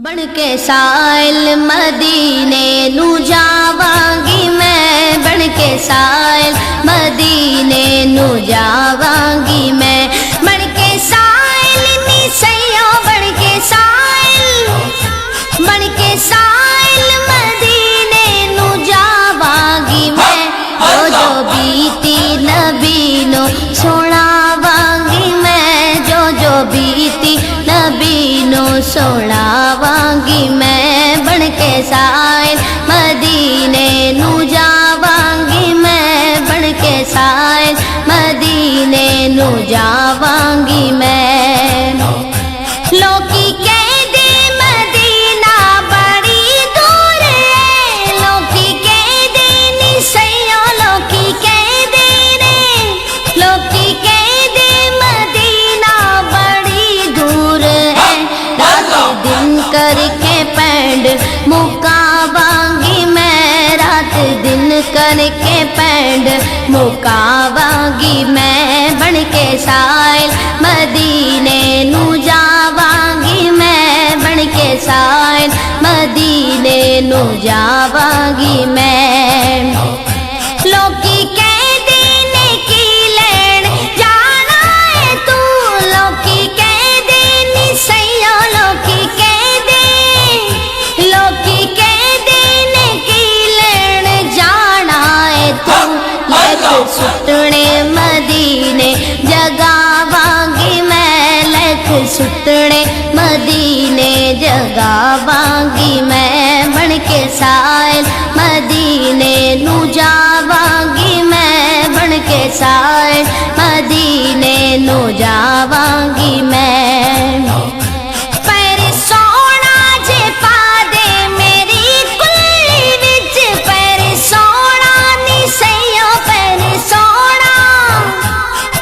بن کے سائل مدینے نو جاواں گی میں، بن کے سائل مدینے نو جاواں گی میں، بن کے سائل نی سیوں بن کے سائل، بن کے سائل مدینے نو جاواں گی میں، جو بیتی نبی نو سناواں گی میں، جو بیتی نبی نو سناواں گی میں، بن کے سائل مدینے نو جاواں گی میں، بن کے سائل مدینے نو جاواں گی میں۔ لوکی کہندے مدینہ بڑی دور ہے، لوکی کہندے نی سیوں لوکی کہندے نے، لوکی کہندے مدینہ بڑی دور ہے، رات دن کر کے پینڈ مکاواں گی میں، رات دن کر کے پینڈ مکاواں گی میں، بن کے سائل مدینے نو جاواں گی میں، بن کے سائل مدینے نو جاواں گی میں۔ لوکی کہندے نے کی لین جانا ہے تو، لوکی کہندے نی سیوں لوکی کہندے، لوکی کہندے نے کی لین جانا ہے تو، لکھ سٹنے مدینے جگاواں گی میں، لکھ سٹنے مدینے جگاواں گی میں، بن کے سائل مدینے نو جاواں گی میں، بن کے سائل مدینے نو جاواں گی میں۔ پیر سونا جے پا دے میری کلی وچ، پیر سونا نی سیوں پیر سونا،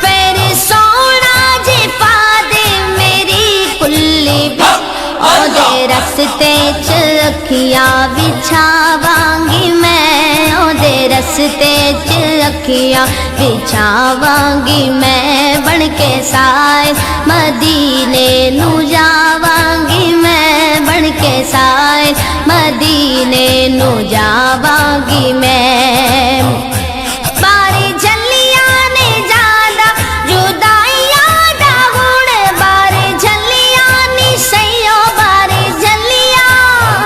پیر سونا جے پا دے میری کلی وچ، اودے رستے چ اکھیاں بچھاواں گی میں، اودے رستے چ اکھیاں بچھاواں گی میں، بن کے سائل مدینے نو جاواں گی میں، بن کے سائل مدینے نو جاواں گی میں۔ بارے جھلیاں نے جادا جدائیاں دا ہن، بارے جھلیاں نی سیوں بارے جھلیاں،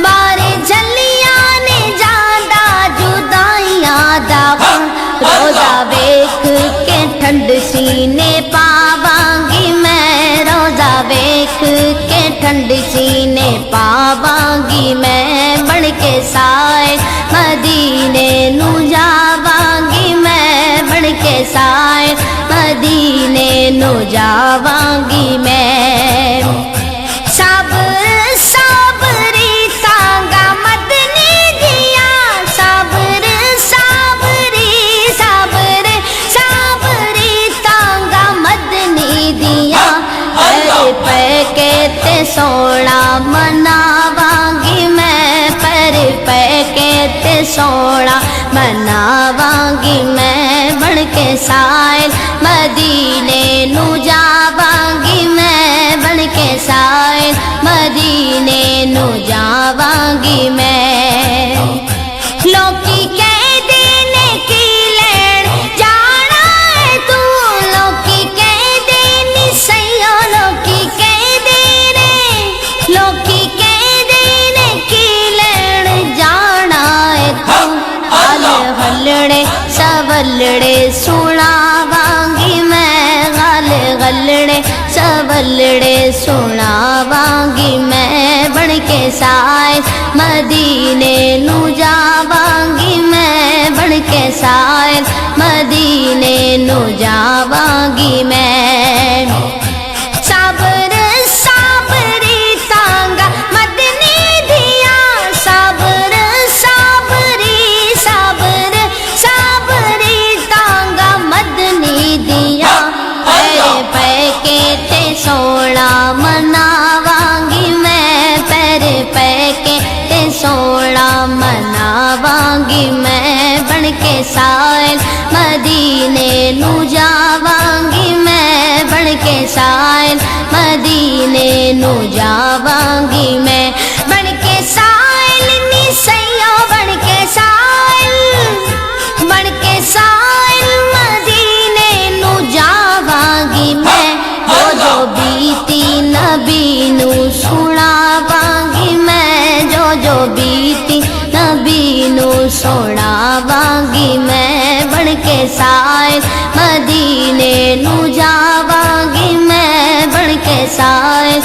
بارے جھلیاں نے جادا جدائیاں دا ہن، روزہ ویکھ کے ٹھنڈ سینے پاواں گی میں، روزہ ویکھ کے ٹھنڈ سینے پاواں گی میں، بن کے سائل مدینے نو جاواں گی میں، بن کے سائل مدینے نو جاواں گی میں۔ صبر صبری سانگا مدنی دیا، صبر صبری صبر صبری تانگا مدنی دیا، پر پہ کے تے سونا مناواں گی میں، پر پہ کے تے سونا مناواں گی میں، بن کے سائل مدینے نو جاواں گی میں، بن کے سائل مدینے نو جاواں گی میں۔ لوکی کہندے نے کی لین جانا ہے تو، لوکی کہندے نی سیوں لوکی کہندے نے، لوکی کہندے نے کی لین جانا ہے تو، غل غلڑے سولڑے سناواں گی میں، غل غلڑے سولڑے سناواں گی میں، بن کے سائل مدینے نو جاواں گی میں، بن کے سائل مدینے نو جاواں گی میں۔ صبر صبری تانگا مدنی دیا، صبر صبری صبر صبری تانگا مدنی دیا، پیر پہ کے تے سونا مناواں گی میں، پیر پہ کے تے سونا مناواں گی میں، بن کے سائل مدینے نو جاواں گی میں، بن کے سائل مدینے نو جاواں گی ਸੁਣਾਵਾਂਗੀ ਮੈਂ ਬਣ ਕੇ ਸਾਇਲ ਮਦੀਨੇ ਨੂੰ ਜਾਵਾਂਗੀ ਮੈਂ ਬਣ ਕੇ ਸਾਇਲ